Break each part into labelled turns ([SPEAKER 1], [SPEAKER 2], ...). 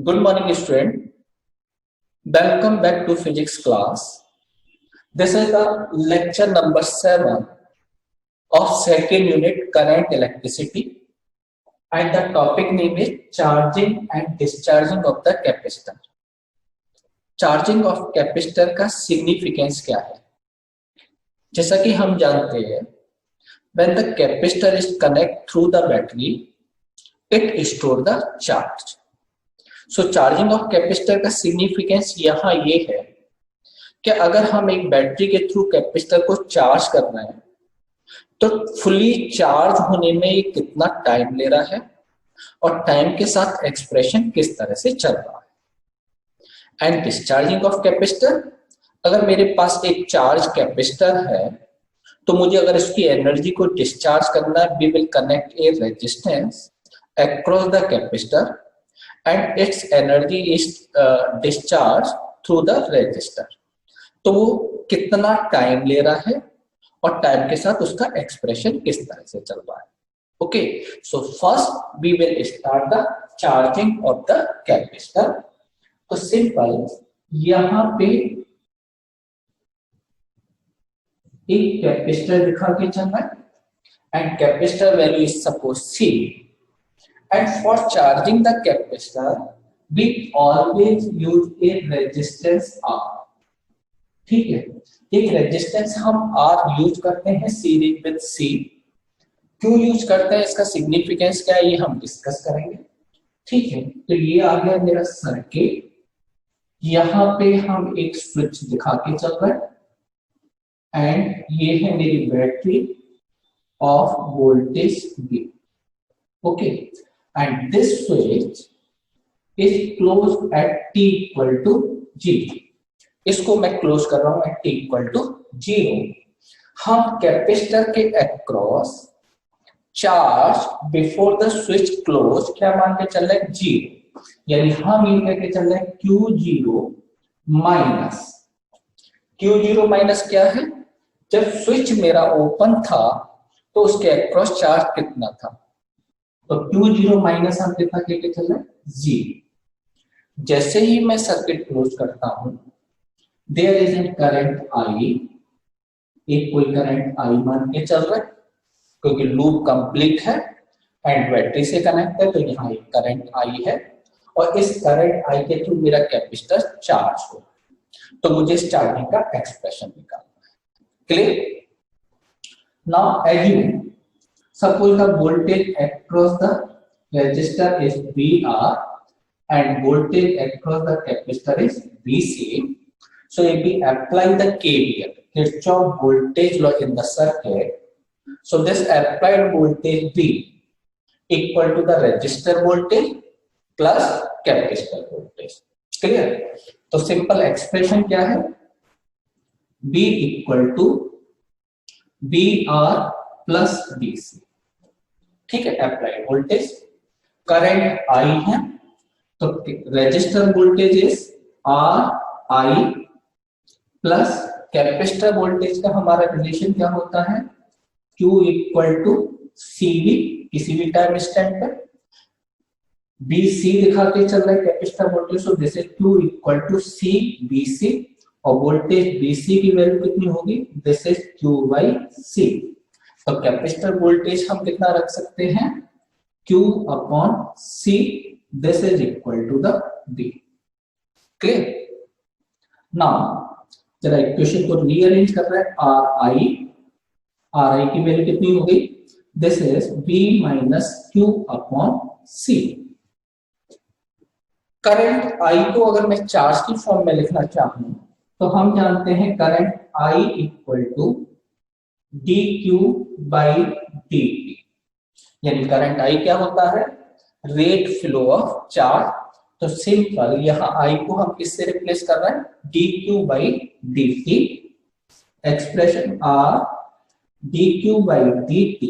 [SPEAKER 1] Good morning, student. Welcome back to physics class. This is the lecture number 7 of second unit current electricity, and the topic name is charging and discharging of the capacitor. Charging of capacitor का significance क्या है? जैसा कि हम जानते हैं, when the capacitor is connected through the battery, it store the charge. So charging of capacitor का significance यहाँ ये है कि अगर हम एक बैटरी के थ्रू कैपेसिटर को चार्ज कर रहे हैं तो फुली चार्ज होने में ये कितना टाइम ले रहा है और टाइम के साथ एक्सप्रेशन किस तरह से चल रहा है। एंड डिस्चार्जिंग ऑफ कैपेसिटर, अगर मेरे पास एक चार्ज कैपेसिटर है तो मुझे अगर इसकी एनर्जी को डिस्चार्ज करना है, we will connect a resistance across the capacitor and its energy is discharged through the resistor. तो वो कितना टाइम ले रहा है और टाइम के साथ उसका एक्सप्रेशन किस तरह से चल रहा है। Okay, so first we will start the charging of the capacitor. तो सिंपल यहाँ पे एक कैपेसिटर दिखा के चलना है and capacitor value is suppose C. And for charging the capacitor, we always use a resistance R. ठीक है, एक रेजिस्टेंस हम R यूज करते हैं सीरीज विद C. क्यों यूज करते हैं, इसका सिग्निफिकेंस क्या है, ये हम डिस्कस करेंगे। ठीक है, तो ये आ गया मेरा सर्किट। यहाँ पे हम एक स्विच दिखा के चल रहे हैं एंड ये है मेरी battery of voltage V. Okay, and this switch is closed at t equal to 0. इसको मैं क्लोज कर रहा हूं at t equal to 0. हम कैपेसिटर के across charge before the switch close क्या मान के चल रहे हैं, 0, यानी हम ये कह के चल रहे हैं Q0 माइनस। Q0 माइनस क्या है, जब स्विच मेरा ओपन था तो उसके अक्रॉस चार्ज कितना था, तो Q0 माइनस हम कितना लेके चल रहे हैं, 0। जैसे ही मैं सर्किट क्लोज करता हूं, there is an current I, एक कोई करंट I मान के चल रहा है क्योंकि लूप कंप्लीट है एंड बैटरी से कनेक्ट है, तो यहाँ एक करंट I है और इस करंट I के थ्रू मेरा कैपेसिटर चार्ज हो, तो मुझे इस चार्जिंग का एक्सप्रेशन निकालना है। Clear? Now assume suppose the voltage across the resistor is VR and voltage across the capacitor is VC. So if we apply the KVL, Kirchhoff voltage law in the circuit, so this applied voltage V equal to the resistor voltage plus capacitor voltage. Clear? तो simple expression क्या है, V equal to VR plus VC. ठीक है, applied voltage, current I है, तो resistor voltage is RI plus capacitor voltage का हमारा relation क्या होता है, Q इक्वल टू CV किसी भी टाइम इंस्टेंट पे, BC दिखा के चल रहा है capacitor voltage, so this is Q equal to C BC और वोल्टेज BC की वैल्यू कितनी होगी, this is Q by C। तो कैपेसिटर वोल्टेज हम कितना रख सकते हैं, Q upon C, this is equal to the B। Clear? Now जरा इक्वेशन को रीअरेंज कर रहे हैं, RI की वैल्यू कितनी हो गई, this is V minus Q upon C। Current I को अगर मैं चार्ज की फॉर्म में लिखना चाहूं तो हम जानते हैं current I equal to dq by dt, यानी करंट I क्या होता है, रेट फ्लो ऑफ चार्ज। तो सिंपल यहाँ I को हम किससे रिप्लेस कर रहे हैं, dq by dt, expression R dq by dt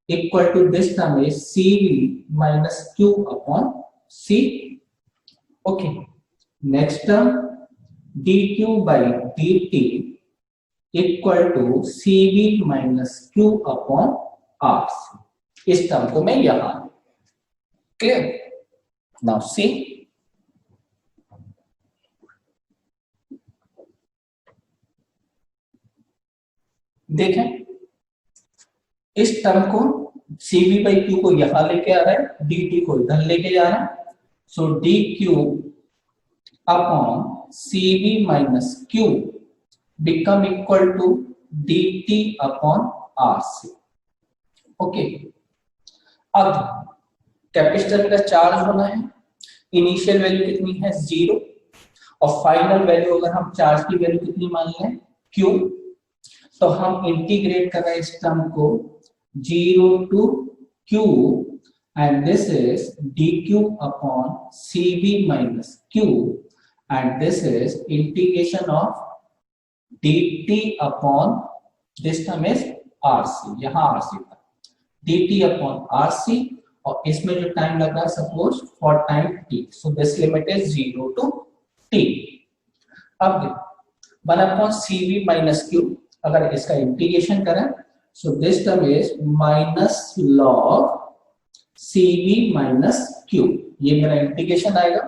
[SPEAKER 1] equal to this term is CV minus Q upon C। Okay, next term dq by dt equal to CV minus Q upon RC। इस term को मैं यहां, clear? Now see देखें इस term को cv by Q को यहां लेके आ रहा है, dt को इधर लेके जा रहा है, so dq upon cv minus q become equal to dt upon rc। Okay, अब कैपेसिटर का चार्ज होना है, इनिशियल वैल्यू कितनी है 0 और फाइनल वैल्यू अगर हम चार्ज की वैल्यू कितनी मान लें q, तो हम इंटीग्रेट कर रहे हैं इस टर्म को 0 to q and this is dq upon cv minus q and this is integration of dt upon this term is rc, यहाँ rc था dt upon rc और इसमें जो टाइम लग रहा है suppose for time t, so this limit is 0 to t। अब 1 upon cv minus q अगर इसका इंटीग्रेशन करें so this term is minus log cv minus q, ये मेरा इंटीग्रेशन आएगा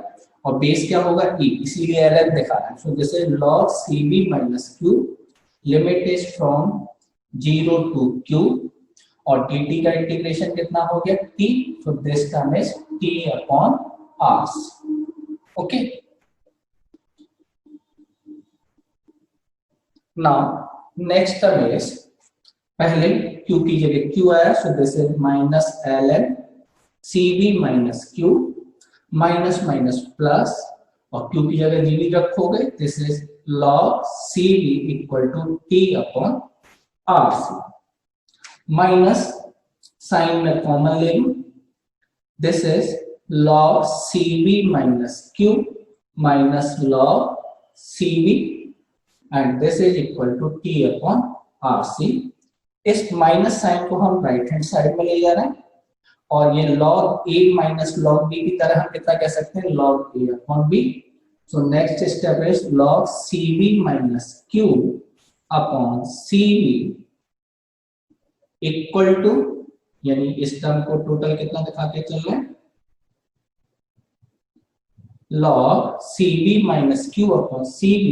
[SPEAKER 1] और बेस क्या होगा e, इसीलिए ln दिखा रहा है, so this is log cv minus q, limit is from 0 to q और dt का इंटीग्रेशन कितना हो गया t, so this term is t upon r। Okay, now next term is पहले q की जगह q आया, so this is minus ln cv minus q minus minus plus और q की जगह gv रखोगे, this is log cv equal to t upon rc minus sign में common ले लूं, this is log cv minus q minus log cv and this is equal to t upon rc। इस minus sign को हम right hand side में ले जा रहे हैं और ये log a minus log b की तरह हम कितना कह सकते हैं log a upon b। So next step is log cv minus q upon cv equal to, यानी इस टर्म को टोटल कितना दिखा के चल रहे हैं log cv minus q upon cv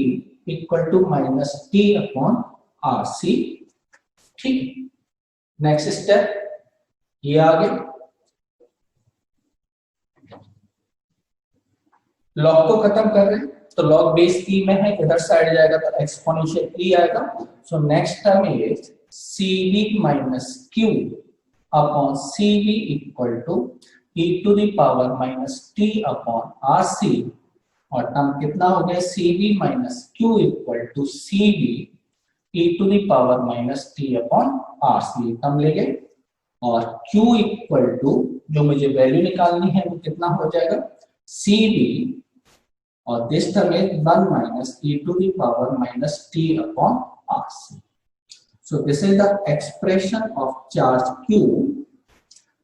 [SPEAKER 1] equal to minus t upon rc। ठीक, नेक्स्ट स्टेप ये आगे लॉग को खत्म कर रहे हैं, तो लॉग बेस e में है, इधर साइड जाएगा तो एक्सपोनेंशियल e आएगा। So next term is cv minus q upon cv equal to e to the power minus t upon rc और टर्म कितना हो गया cv minus q equal to cv e to the power minus t upon rc term ले गए और q equal to जो मुझे value निकालनी है वो कितना हो जाएगा cv और this term is 1 minus e to the power minus t upon rc। So this is the expression of charge q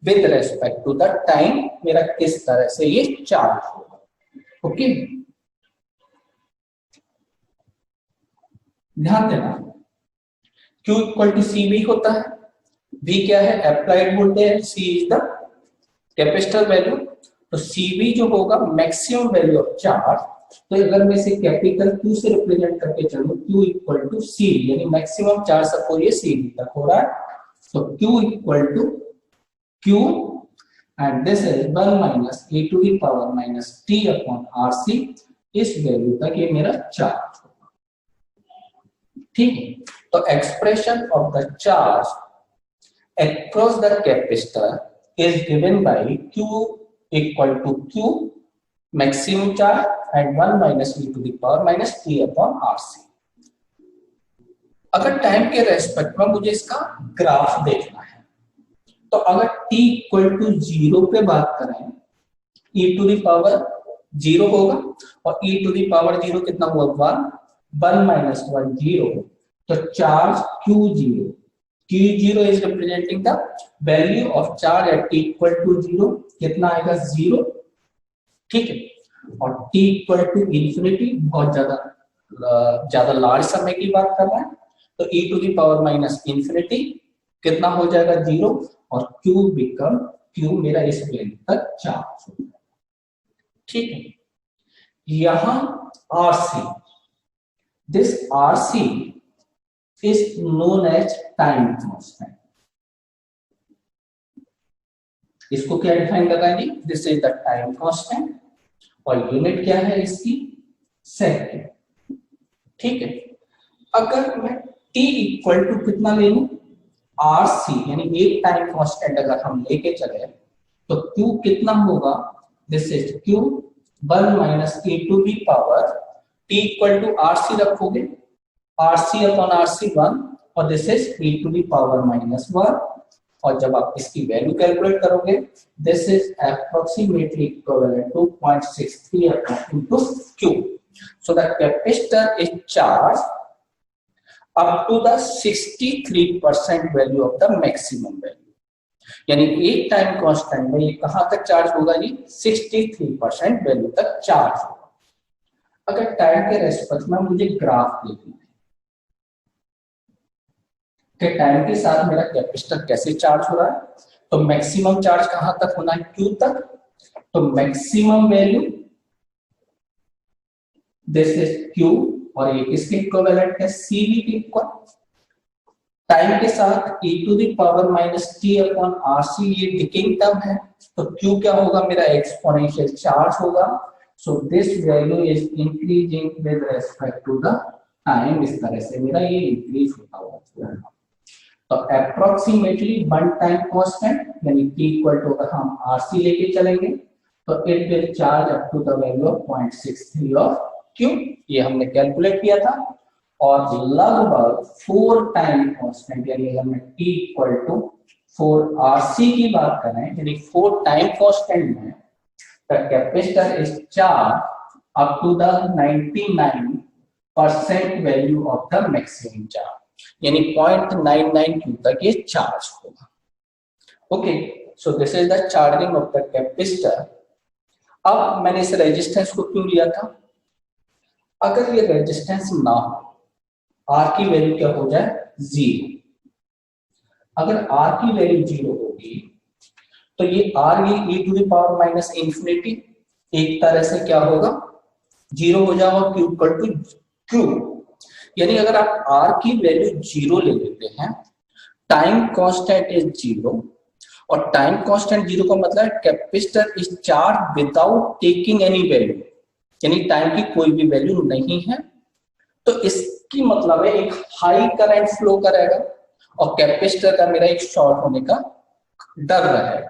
[SPEAKER 1] with respect to the time, मेरा किस तरह से ये चार्ज होगा। ओके, ध्यान देना Q इक्वल टू CV होता है, V क्या है applied voltage, C is the capacitor value, तो CV जो होगा मैक्सिमम वैल्यू ऑफ चार्ज। तो अगर मैं इसे कैपिटल Q से रिप्रेजेंट करके चलूं Q इक्वल टू CV, यानी मैक्सिमम चार्ज सपोज ये CV तक हो रहा है, तो Q equal to Q and this is 1 minus e to the power minus t upon rc, इस वैल्यू तक ये मेरा चार्ज होगा। ठीक है, तो expression of the charge across the capacitor is given by Q equal to Q maximum charge and 1 minus e to the power minus t upon RC। अगर time के रेस्पेक्ट में मुझे इसका ग्राफ देखना है, तो अगर t इक्वल टू 0 पे बात करें e टू द पावर 0 होगा और e टू द पावर 0 कितना हुआ 1 माइनस 1 0, तो charge Q0 Q0 is representing the value of charge at t equal to 0, कितना आएगा 0। ठीक है, और t equal to infinity बहुत ज्यादा लार्ज समय की बात कर रहा है, तो e to the power minus infinity कितना हो जाएगा 0 और Q मेरा इस वैल्यू तक चार्ज होगा। ठीक है, यहां RC, this RC is known as time constant. इसको क्या डिफाइन कर रहा है जी? This is the time constant और यूनिट क्या है इसकी? सेकंड। ठीक है, अगर मैं t इक्वल टू कितना ले लूं? RC, यानी एक टाइम कांस्टेंट अगर हम लेके चले तो Q कितना होगा? This is Q 1 minus e to the power t equal to RC रखोगे, RC अपॉन RC 1 और this is e to the power minus 1 और जब आप इसकी वैल्यू कैलकुलेट करोगे this is approximately equivalent to 0.63 into Q. So the capacitor is charged up to the 63% value of the maximum value. यानी एक time constant में ये कहां तक चार्ज होगा जी? 63% वैल्यू तक चार्ज होगा। अगर टाइम के रेस्पेक्ट में मुझे ग्राफ देखना है कि टाइम के साथ मेरा कैपेसिटर कैसे चार्ज हो रहा है, तो मैक्सिमम चार्ज कहां तक होना है? Q तक। तो maximum value this is Q और ये किसके इक्विवेलेंट है? CV के इक्वल। टाइम के साथ e to the power minus t upon RC ये डिकेइंग टर्म है, तो Q क्या होगा? मेरा एक्सपोनेंशियल चार्ज होगा। सो this value is increasing with respect to the time. इस तरह से मेरा ये इंक्रीज होता हुआ। तो अप्रोक्सीमेटली वन टाइम कांस्टेंट यानी t इक्वल टू अगर हम RC लेके चलेंगे तो it will charge up to the value of 0.63 of Q। ये हमने कैलकुलेट किया था और लगभग 4 टाइम कांस्टेंट यानी अगर मैं t इक्वल टू 4 RC की बात करें यानी 4 टाइम कांस्टेंट में the capacitor is charge up to the 99% value of the maximum charge यानी 0.99 Q तक ये चार्ज होगा। Okay, so this is the charging of the capacitor. अब मैंने इस रेजिस्टेंस को क्यों लिया था? अगर ये रेजिस्टेंस ना हो, R की वैल्यू क्या हो जाए? 0। अगर R की वैल्यू 0 होगी तो ये R ये e to the power minus infinity एक तरह से क्या होगा? 0 हो जाएगा। Q इक्वल टू Q यानी अगर आप R की वैल्यू 0 ले लेते हैं, टाइम कांस्टेंट इज 0 और टाइम कांस्टेंट 0 का मतलब capacitor is charge without taking any value, यानी टाइम की कोई भी वैल्यू नहीं है, तो इसकी मतलब है एक हाई करंट फ्लो करेगा और कैपेसिटर का मेरा एक शॉर्ट होने का डर रहेगा।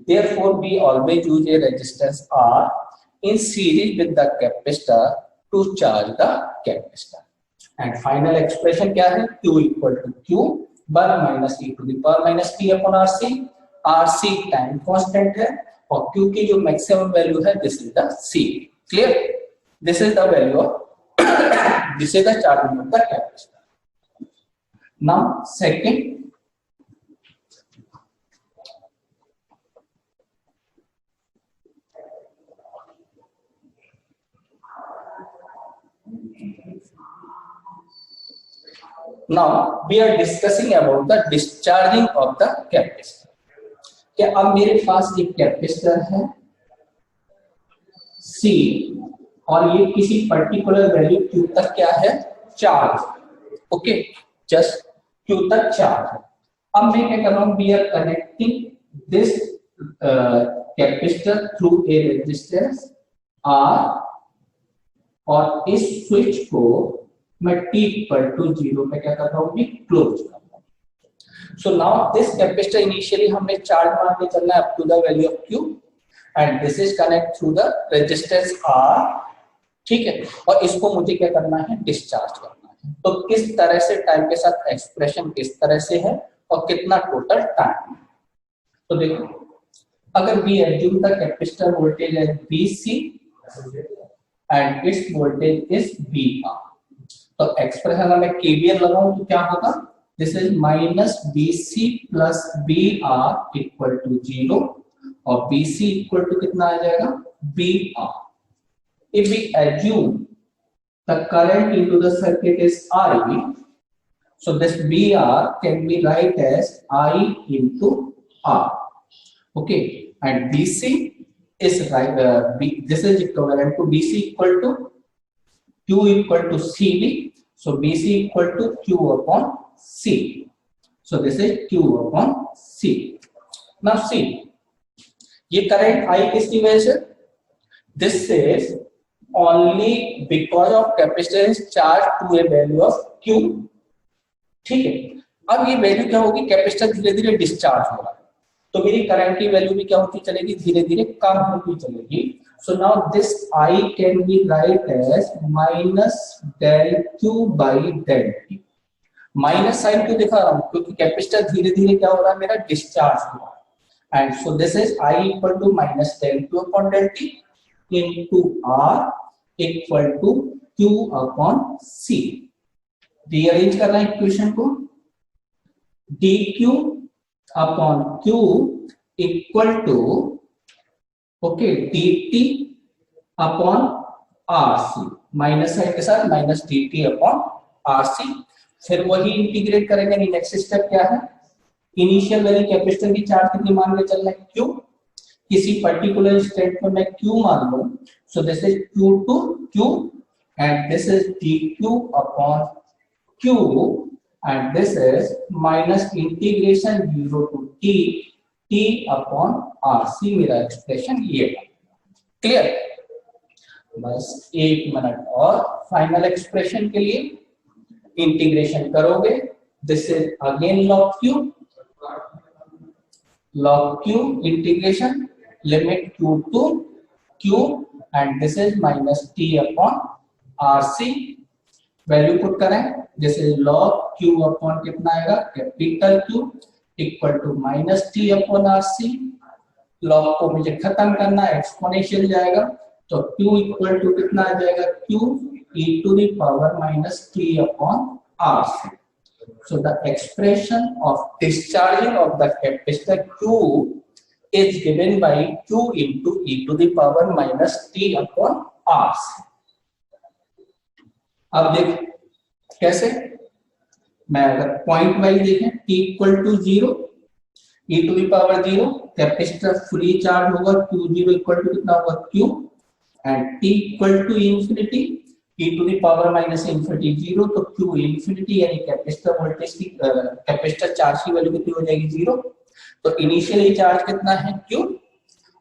[SPEAKER 1] Therefore, we always use a resistance R in series with the capacitor to charge the capacitor. And final expression क्या है? Q equal to Q 1 minus e to the power minus t upon RC। RC time constant है और Q की जो maximum value है this is the C। Clear? This is the value of this is the charging of the capacitor. Now second, now we are discussing about the discharging of the capacitor। क्या अब मेरे पास एक capacitor है C और ये किसी particular value Q तक क्या है? चार्ज। ओके, जस्ट Q तक चार्ज है। अब मैं क्या कर रहा हूं? We are connecting this capacitor through a resistance R और इस स्विच को मैं t इक्वल टू 0 पे क्या कर रहा हूँ? क्लोज कर रहा हूँ। So now this capacitor initially हमने चार्ज मान के चलना है up to the value of Q and this is connect through the resistance R। ठीक है, और इसको मुझे क्या करना है? डिस्चार्ज करना है। तो किस तरह से टाइम के साथ एक्सप्रेशन किस तरह से है और कितना टोटल टाइम? तो देखो, अगर we assume the capacitor voltage as BC and it's voltage is VR, तो एक्सप्रेशन अगर मैं KVL लगाऊं तो क्या होगा? This is minus BC plus BR equal to 0 और BC इक्वल टू कितना आ जाएगा? BR। If we assume the current into the circuit is I, so this BR can be write as I into R. Okay, and BC is this is equivalent to BC equal to Q equal to CV. So BC equal to Q upon C. So this is Q upon C. Now see, ये current I किसकी वजह से? This is only because of capacitor is charged to a value of Q. ठीक है, अब ये value क्या होगी? कैपेसिटर धीरे धीरे डिस्चार्ज हो रहा है, तो मेरी करंट की वैल्यू भी क्या होती चलेगी? धीरे धीरे कम होती चलेगी. So now this I can be write as minus del Q by del T. Minus sign क्यों दिखा रहा हूं? क्योंकि कैपेसिटर धीरे धीरे क्या हो रहा है? मेरा डिस्चार्ज हो रहा है. And so this is I equal to minus del Q upon del T into R equal to Q upon C. Rearrange करना है इक्वेशन को. dq upon q equal to okay dt upon rc, minus sign के साथ minus dt upon rc. फिर वही integrate करेंगे. Next step क्या है? इनिशियल वैल्यू कैपेसिटर की चार्ज कितनी मान के चलना है? q. किसी पर्टिकुलर स्टेट में मैं q मान लूं. So this is q to q and this is dq upon q and this is minus integration 0 to t upon rc. मेरा एक्सप्रेशन ये है. क्लियर? बस एक मिनट और फाइनल एक्सप्रेशन के लिए इंटीग्रेशन करोगे. This is again log q integration limit q to q and this is minus t upon rc. Value put करें. This is log q upon कितना आएगा? Capital Q equal to minus t upon rc. log को मुझे खत्म करना है, exponential जाएगा, तो q इक्वल टू कितना आ जाएगा? q e to the power minus t upon rc. So the expression of discharging of the capacitor q is given by q into e to the power minus t upon rc. अब देख कैसे? मैं अगर point wise देखें, t equal to 0 e to the power 0, capacitor fully charge होगा. q0 equal to कितना होगा? q and t equal to infinity e to the power minus infinity 0, तो q इंफिनिटी यानी कैपेसिटर वोल्टेज की capacitor charge की value कितनी हो जाएगी? 0. तो इनिशियली चार्ज कितना है? q,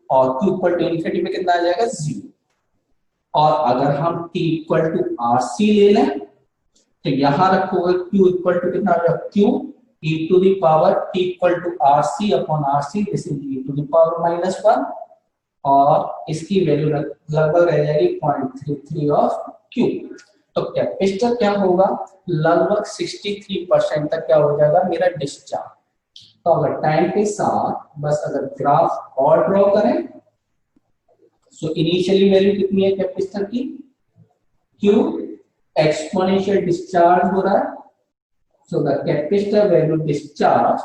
[SPEAKER 1] और q इक्वल टू इंफिनिटी में कितना आ जाएगा? 0. और अगर हम t इक्वल टू rc ले लें तो यहां रखोगे q इक्वल टू कितना होगा? q e to the power t equal to rc upon rc. This is e to the power minus 1 और इसकी वैल्यू लगभग रह जाएगी 0.33 ऑफ q. तो कैपेसिटर क्या होगा? लगभग 63% तक क्या हो जाएगा? मेरा डिस्चार्ज. तो अगर टाइम के साथ बस अगर ग्राफ और ड्रॉ करें, सो इनिशियली वैल्यू कितनी है कैपेसिटर की? q एक्सपोनेंशियल डिस्चार्ज हो रहा है. So the capacitor value discharge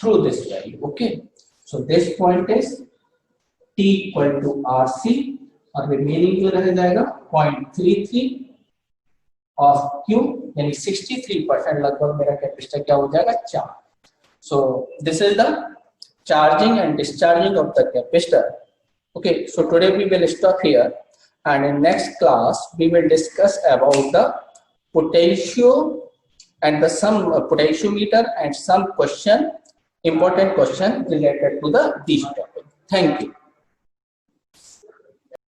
[SPEAKER 1] through this value. Okay, so this point is t equal to rc और रिमेनिंग जो रह जाएगा 0.33 ऑफ q, यानी 63% लगभग मेरा कैपेसिटर क्या हो जाएगा? Charge. So this is the charging and discharging of the capacitor. Okay, so today we will stop here, and in next class we will discuss about the potentio and the some potentiometer and some important question related to these topic. Thank you.